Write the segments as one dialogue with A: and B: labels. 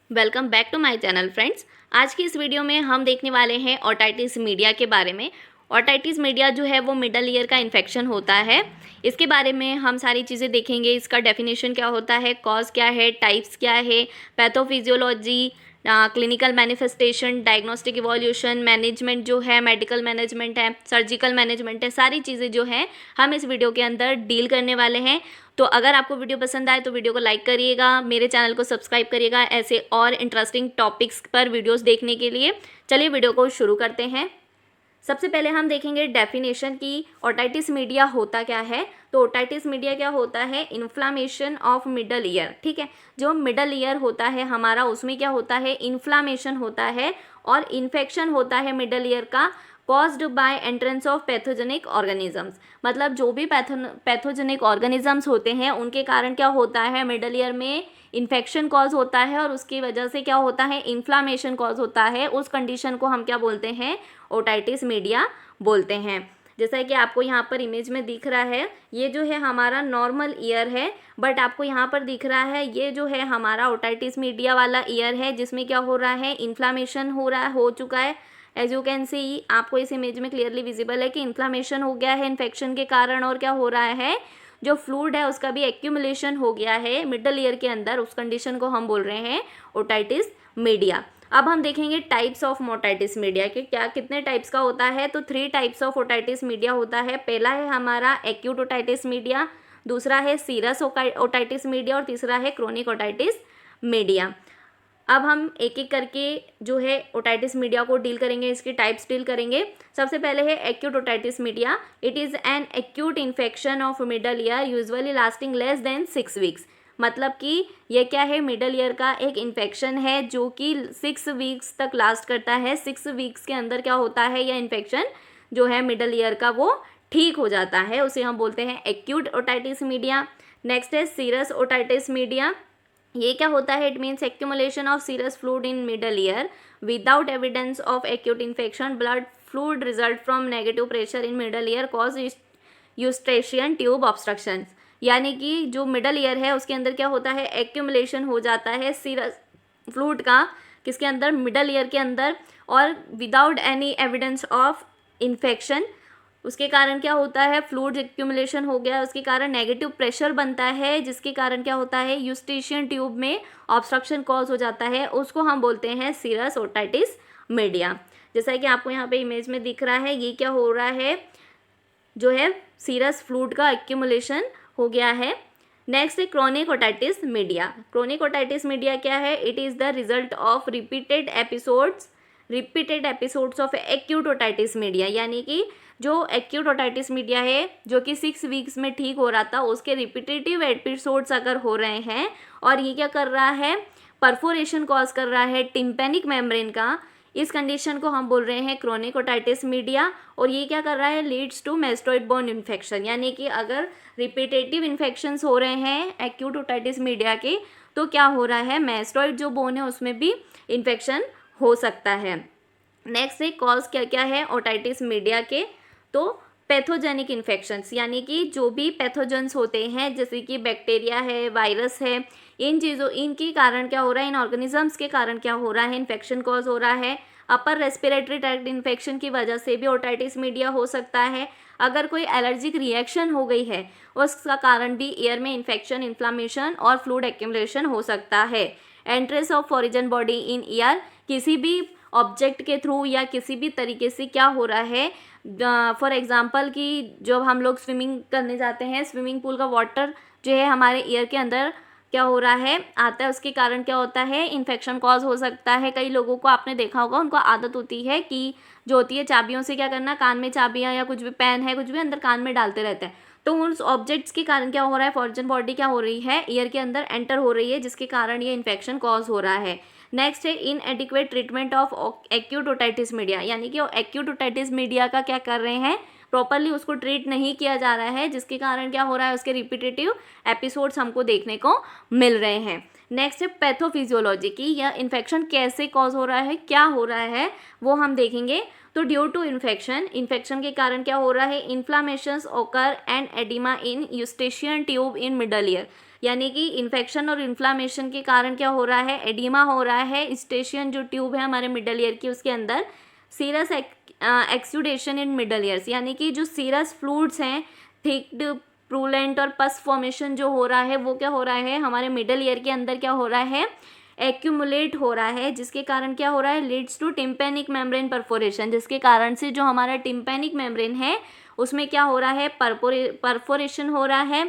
A: Welcome back to my channel friends. आज की इस वीडियो में हम देखने वाले हैं ओटाइटिस मीडिया के बारे में। ओटाइटिस मीडिया जो है वो मिडल ईयर का इन्फेक्शन होता है। इसके बारे में हम सारी चीज़ें देखेंगे। इसका डेफिनेशन क्या होता है, कॉज क्या है, टाइप्स क्या है, pathophysiology, clinical manifestation, diagnostic evolution, management जो है, मेडिकल मैनेजमेंट है, सर्जिकल मैनेजमेंट है, सारी चीज़ें जो हैं हम इस वीडियो के अंदर डील करने वाले हैं। तो अगर आपको वीडियो पसंद आए तो वीडियो को लाइक करिएगा, मेरे चैनल को सब्सक्राइब करिएगा ऐसे और इंटरेस्टिंग टॉपिक्स पर वीडियोस देखने के लिए। चलिए वीडियो को शुरू करते हैं। सबसे पहले हम देखेंगे डेफिनेशन की ओटाइटिस मीडिया होता क्या है। तो ओटाइटिस मीडिया क्या होता है, इन्फ्लामेशन ऑफ मिडल ईयर। ठीक है, जो मिडल ईयर होता है हमारा उसमें क्या होता है, इन्फ्लामेशन होता है और इन्फेक्शन होता है मिडल ईयर का, caused by entrance of pathogenic organisms. मतलब जो भी पैथोजेनिक ऑर्गेनिजम्स होते हैं उनके कारण क्या होता है, मिडल ईयर में इन्फेक्शन कॉज होता है और उसकी वजह से क्या होता है, इन्फ्लामेशन कॉज होता है। उस कंडीशन को हम क्या बोलते हैं, ओटाइटिस मीडिया बोलते हैं। जैसा कि आपको यहाँ पर इमेज में दिख रहा है, ये जो है हमारा नॉर्मल ईयर है, बट आपको यहाँ पर दिख रहा है ये जो है हमारा ओटाइटिस मीडिया वाला ईयर है, जिसमें क्या हो रहा है, इन्फ्लामेशन हो चुका है। एज यू कैन सी, आपको इस इमेज में क्लियरली विजिबल है कि इन्फ्लामेशन हो गया है इन्फेक्शन के कारण, और क्या हो रहा है, जो फ्लूइड है उसका भी एक्यूमुलेशन हो गया है मिडल ईयर के अंदर। उस कंडीशन को हम बोल रहे हैं ओटाइटिस मीडिया। अब हम देखेंगे टाइप्स ऑफ ओटाइटिस मीडिया के क्या कितने टाइप्स का होता है। तो 3 टाइप्स ऑफ ओटाइटिस मीडिया होता है। पहला है हमारा एक्यूट ओटाइटिस मीडिया, दूसरा है सीरस ओटाइटिस मीडिया और तीसरा है क्रोनिक ओटाइटिस मीडिया। अब हम एक एक करके जो है ओटाइटिस मीडिया को डील करेंगे, इसकी टाइप्स डील करेंगे। सबसे पहले है acute otitis media. It is an acute infection of middle ear usually lasting less than 6 weeks. मतलब कि यह क्या है, मिडल ईयर का एक इन्फेक्शन है जो कि 6 वीक्स तक लास्ट करता है। 6 वीक्स के अंदर क्या होता है, यह इन्फेक्शन जो है मिडल ईयर का वो ठीक हो जाता है, उसे हम बोलते हैं एक्यूट ओटाइटिस मीडिया। नेक्स्ट है सीरस ओटाइटिस मीडिया। ये क्या होता है, it means accumulation of serous fluid in middle ear without evidence of acute infection. Blood fluid result from negative pressure in middle ear cause eustachian tube obstruction. यानी कि जो middle ear है उसके अंदर क्या होता है, एक्यूमुलेशन हो जाता है सीरस फ्लूइड का, किसके अंदर, मिडल ईयर के अंदर, और without any evidence of infection. उसके कारण क्या होता है, फ्लूइड एक्यूमुलेशन हो गया, उसके कारण नेगेटिव प्रेशर बनता है, जिसके कारण क्या होता है, यूस्ट्रेशियन ट्यूब में ऑब्स्ट्रक्शन कॉज हो जाता है। उसको हम बोलते हैं सीरस ओटाइटिस मीडिया। जैसा कि आपको यहाँ पे इमेज में दिख रहा है, ये क्या हो रहा है, जो है सीरस फ्लूइड का एक्यूमुलेशन हो गया है। नेक्स्ट है chronic otitis media. Chronic otitis media क्या है, it is the result of repeated episodes of acute otitis media. यानी कि जो एक्यूट ओटाइटिस मीडिया है जो कि 6 वीक्स में ठीक हो रहा था, उसके रिपीटेटिव एपिसोड्स अगर हो रहे हैं और ये क्या कर रहा है, परफोरेशन कॉज कर रहा है टिम्पैनिक मेम्ब्रेन का, इस कंडीशन को हम बोल रहे हैं क्रोनिक ओटाइटिस मीडिया। और ये क्या कर रहा है, leads to mastoid bone infection. यानी कि अगर रिपीटेटिव इन्फेक्शंस हो रहे हैं एक्यूट ओटाइटिस मीडिया के, तो क्या हो रहा है, मैस्टोइड जो बोन है उसमें भी इन्फेक्शन हो सकता है। नेक्स्ट है कॉज क्या क्या है ओटाइटिस मीडिया के। तो पैथोजेनिक इन्फेक्शंस, यानी कि जो भी पैथोजेंस होते हैं जैसे कि बैक्टीरिया है, वायरस है, इनके कारण क्या हो रहा है, इन ऑर्गेनिजम्स के कारण क्या हो रहा है, इन्फेक्शन कॉज हो रहा है। अपर रेस्पिरेटरी ट्रैक्ट इन्फेक्शन की वजह से भी ओटाइटिस मीडिया हो सकता है। अगर कोई एलर्जिक रिएक्शन हो गई है उसका कारण भी ईयर में इन्फेक्शन, इन्फ्लामेशन और फ्लूइड एक्यूमुलेशन हो सकता है। Entrance of foreign body in year, किसी भी ऑब्जेक्ट के थ्रू या किसी भी तरीके से क्या हो रहा है, फॉर एग्जांपल कि जब हम लोग स्विमिंग करने जाते हैं, स्विमिंग पूल का वाटर जो है हमारे ईयर के अंदर क्या हो रहा है, आता है, उसके कारण क्या होता है, इन्फेक्शन कॉज हो सकता है। कई लोगों को आपने देखा होगा, उनको आदत होती है कि जो होती है चाबियों से क्या करना, कान में चाबियाँ या कुछ भी पेन है कुछ भी अंदर कान में डालते रहते हैं। तो उस ऑब्जेक्ट्स के कारण क्या हो रहा है, फॉरिजन बॉडी क्या हो रही है, ईयर के अंदर एंटर हो रही है, जिसके कारण ये इन्फेक्शन कॉज हो रहा है। नेक्स्ट है इनएडिक्वेट treatment of acute otitis media. यानी कि एक्यूट ओटाइटिस मीडिया का क्या कर रहे हैं, प्रॉपरली उसको ट्रीट नहीं किया जा रहा है, जिसके कारण क्या हो रहा है, उसके रिपीटेटिव एपिसोड्स हमको देखने को मिल रहे हैं। नेक्स्ट है पैथोफिजियोलॉजी की, यह इन्फेक्शन कैसे कॉज हो रहा है, क्या हो रहा है, वो हम देखेंगे। तो ड्यू टू इन्फेक्शन के कारण क्या हो रहा है, inflammations occur and edema in eustachian tube in middle ear. यानी कि इन्फेक्शन और इन्फ्लामेशन के कारण क्या हो रहा है, एडिमा हो रहा है। स्टेशियन जो ट्यूब है हमारे मिडल ईयर की, उसके अंदर serous exudation in middle ears, यानी कि जो सीरस फ्लूइड्स हैं, थिक्ड प्रूलेंट और पस फॉर्मेशन जो हो रहा है वो क्या हो रहा है हमारे मिडल ईयर के अंदर क्या हो रहा है, एक्यूमुलेट हो रहा है, जिसके कारण क्या हो रहा है, leads to tympanic membrane perforation, जिसके कारण से जो हमारा टिम्पेनिक मेम्ब्रेन है उसमें क्या हो रहा है, परफोरेशन हो रहा है।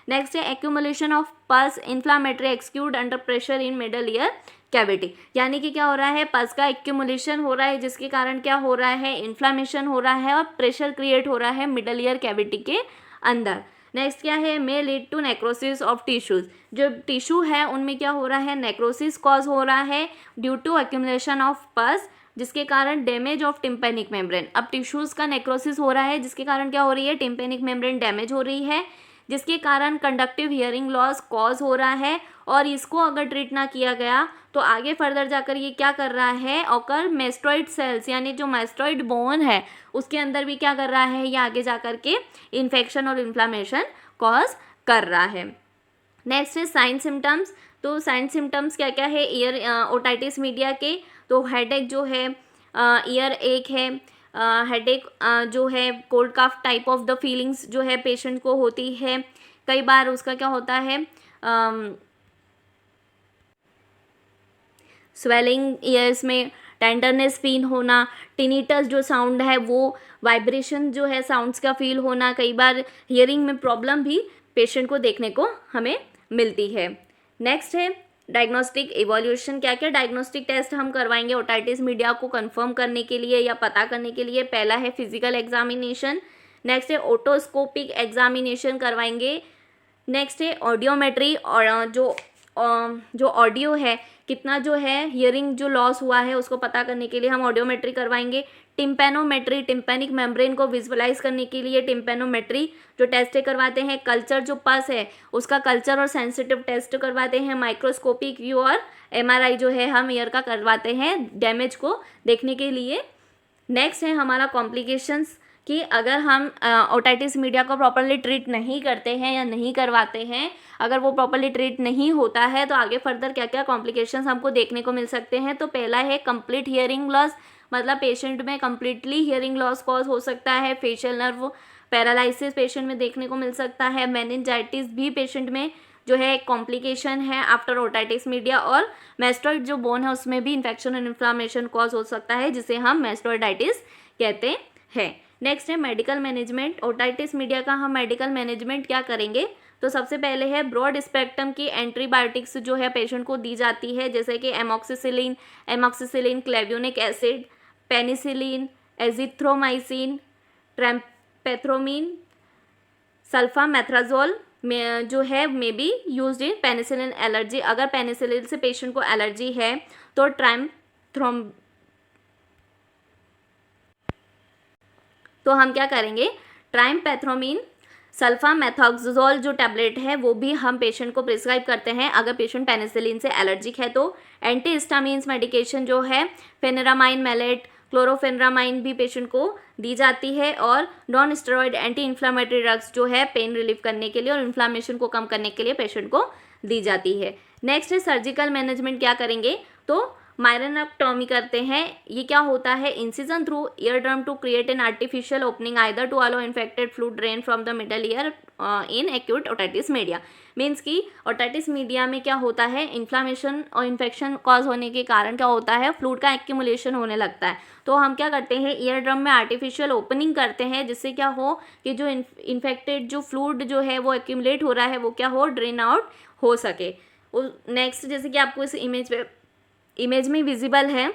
A: नेक्स्ट है accumulation of pus inflammatory exude under pressure in middle ear cavity, यानी कि क्या हो रहा है, पस का एक्यूमुलेशन हो रहा है, जिसके कारण क्या हो रहा है, इन्फ्लामेशन हो रहा है और प्रेशर क्रिएट हो रहा है मिडल ईयर कैविटी के अंदर। नेक्स्ट क्या है, may lead to necrosis of tissues, जो टिश्यू है उनमें क्या हो रहा है, नेक्रोसिस कॉज हो रहा है ड्यू टू एक्यूमुलेशन ऑफ पस, जिसके कारण डैमेज ऑफ टिम्पेनिक मेम्ब्रेन। अब टिश्यूज़ का नेक्रोसिस हो रहा है जिसके कारण क्या हो रही है, टिम्पेनिक मेम्ब्रेन डैमेज हो रही है, जिसके कारण कंडक्टिव हियरिंग लॉस कॉज हो रहा है। और इसको अगर ट्रीट ना किया गया तो आगे फर्दर जाकर ये क्या कर रहा है, ऑकर मेस्टोइड सेल्स, यानी जो मेस्टोइड बोन है उसके अंदर भी क्या कर रहा है, ये आगे जाकर के इन्फेक्शन और इन्फ्लामेशन कॉज कर रहा है। नेक्स्ट है साइन सिम्टम्स। तो साइन सिम्टम्स क्या क्या है ईयर ओटाइटिस मीडिया के, तो हेडेक जो है, ईयर एक है, हेडेक जो है, cold calf type of the feelings जो है पेशेंट को होती है। कई बार उसका क्या होता है, स्वेलिंग ईयर्स में, टेंडरनेस फील होना, टिनिटस जो साउंड है वो वाइब्रेशन जो है साउंड्स का फील होना, कई बार हियरिंग में प्रॉब्लम भी पेशेंट को देखने को हमें मिलती है। नेक्स्ट है डायग्नोस्टिक इवोल्यूशन। क्या क्या डायग्नोस्टिक टेस्ट हम करवाएंगे ओटाइटिस मीडिया को कंफर्म करने के लिए या पता करने के लिए। पहला है फिजिकल एग्जामिनेशन, नेक्स्ट है ओटोस्कोपिक एग्जामिनेशन करवाएंगे, नेक्स्ट है ऑडियोमेट्री, और जो ऑडियो है कितना जो है हियरिंग जो लॉस हुआ है उसको पता करने के लिए हम ऑडियोमेट्री करवाएंगे। टिम्पेनोमेट्री, टिम्पेनिक मेम्ब्रेन को विजुअलाइज करने के लिए टिम्पेनोमेट्री जो टेस्ट करवाते हैं। कल्चर जो पस है उसका कल्चर और सेंसिटिव टेस्ट करवाते हैं। माइक्रोस्कोपिक व्यू और MRI जो है हम ईयर का करवाते हैं डैमेज को देखने के लिए। नेक्स्ट है हमारा कॉम्प्लिकेशंस, कि अगर हम ओटाइटिस मीडिया को प्रॉपरली ट्रीट नहीं करते हैं या नहीं करवाते हैं, अगर वो प्रॉपरली ट्रीट नहीं होता है तो आगे फर्दर क्या क्या कॉम्प्लिकेशंस हमको देखने को मिल सकते हैं। तो पहला है कंप्लीट हियरिंग लॉस, मतलब पेशेंट में कंप्लीटली हियरिंग लॉस कॉज हो सकता है। फेशियल नर्व पैरालिसिस पेशेंट में देखने को मिल सकता है। मेनिंजाइटिस भी पेशेंट में जो है एक कॉम्प्लिकेशन है आफ्टर ओटाइटिस मीडिया। और मेस्टोइड जो बोन है उसमें भी इन्फेक्शन और इन्फ्लामेशन कॉज हो सकता है, जिसे हम मेस्टोइडाइटिस कहते हैं। नेक्स्ट है मेडिकल मैनेजमेंट। ओटाइटिस मीडिया का हम मेडिकल मैनेजमेंट क्या करेंगे, तो सबसे पहले है ब्रॉड स्पेक्ट्रम की एंटीबायोटिक्स जो है पेशेंट को दी जाती है, जैसे कि एमॉक्सिसिलिन, क्लेव्योनिक एसिड, पेनिसिलिन, एजिथ्रोमाइसिन, ट्रेम्पेथ्रोमिन, सल्फामेथ्राजोल में जो है may be used in penicillin allergy. अगर पेनिसिलिन से पेशेंट को एलर्जी है तो तो हम क्या करेंगे, ट्राइम्पेथ्रोमिन, सल्फामेथोक्सोजोल जो टैबलेट है वो भी हम पेशेंट को प्रिस्क्राइब करते हैं अगर पेशेंट पेनिसिलिन से एलर्जिक है तो। एंटीहिस्टामिन्स मेडिकेशन जो है फेनेरामाइन, मैलेट, क्लोरोफेनेरामाइन भी पेशेंट को दी जाती है। और non steroid anti inflammatory drugs जो है पेन रिलीफ करने के लिए और इन्फ्लामेशन को कम करने के लिए पेशेंट को दी जाती है। नेक्स्ट है सर्जिकल मैनेजमेंट क्या करेंगे, तो माइरनक्टोमी करते हैं। ये क्या होता है, incision through ear drum to create an artificial opening either to allow infected fluid drain from the middle ear in acute otitis media. Means कि ओटाइटिस मीडिया में क्या होता है, इन्फ्लामेशन और इन्फेक्शन कॉज होने के कारण क्या होता है, फ्लूइड का एक्यूमुलेशन होने लगता है। तो हम क्या करते हैं, ईयर ड्रम में आर्टिफिशियल ओपनिंग करते हैं, जिससे क्या हो कि जो इन्फेक्टेड जो फ्लूइड जो है वो एक्यूमुलेट हो रहा है वो क्या हो, ड्रेन आउट हो सके। नेक्स्ट जैसे कि आपको इस इमेज में विजिबल है,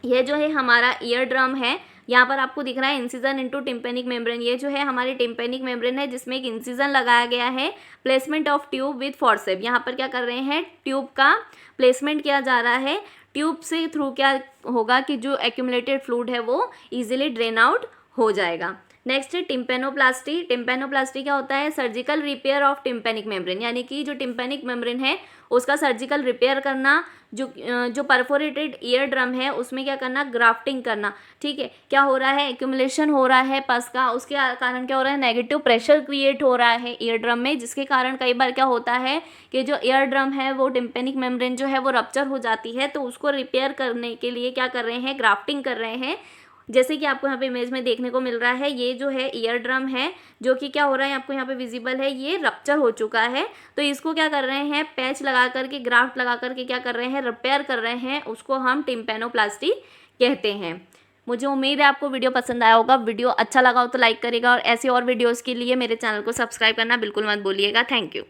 A: ये जो है हमारा ईयर ड्रम है। यहाँ पर आपको दिख रहा है इंसिजन इनटू टिम्पेनिक मेम्ब्रेन। ये जो है हमारी टिम्पेनिक मेम्ब्रेन है जिसमें एक इंसिजन लगाया गया है। Placement of tube with forceps, यहाँ पर क्या कर रहे हैं, ट्यूब का प्लेसमेंट किया जा रहा है। ट्यूब से थ्रू क्या होगा कि जो एक्यूमुलेटेड फ्लूइड है वो इजीली ड्रेन आउट हो जाएगा। नेक्स्ट है टिम्पेनोप्लास्टी। टिम्पेनोप्लास्टी क्या होता है? Surgical repair of tympanic membrane, यानी कि जो टिम्पेनिक मेम्ब्रेन है उसका सर्जिकल रिपेयर करना। जो परफोरेटेड ईयर ड्रम है उसमें क्या करना? ग्राफ्टिंग करना। ठीक है, क्या हो रहा है? एक्यूमुलेशन हो रहा है पस का, उसके कारण क्या हो रहा है? नेगेटिव प्रेशर क्रिएट हो रहा है ईयर ड्रम में, जिसके कारण कई बार क्या होता है कि जो ईयर ड्रम है वो टिम्पेनिक मेम्ब्रेन जो है वो रप्चर हो जाती है। तो उसको रिपेयर करने के लिए क्या कर रहे हैं? ग्राफ्टिंग कर रहे हैं। जैसे कि आपको यहाँ पे इमेज में देखने को मिल रहा है, ये जो है ईयर ड्रम है, जो कि क्या हो रहा है आपको यहाँ पे विजिबल है, ये रप्चर हो चुका है। तो इसको क्या कर रहे हैं? पैच लगा करके, ग्राफ्ट लगा करके क्या कर रहे हैं? रिपेयर कर रहे हैं। उसको हम टिम्पेनोप्लास्टी कहते हैं। मुझे उम्मीद है आपको वीडियो पसंद आया होगा। वीडियो अच्छा लगा हो तो लाइक करेगा, और ऐसे और वीडियोज़ के लिए मेरे चैनल को सब्सक्राइब करना बिल्कुल मत भूलिएगा। Thank you.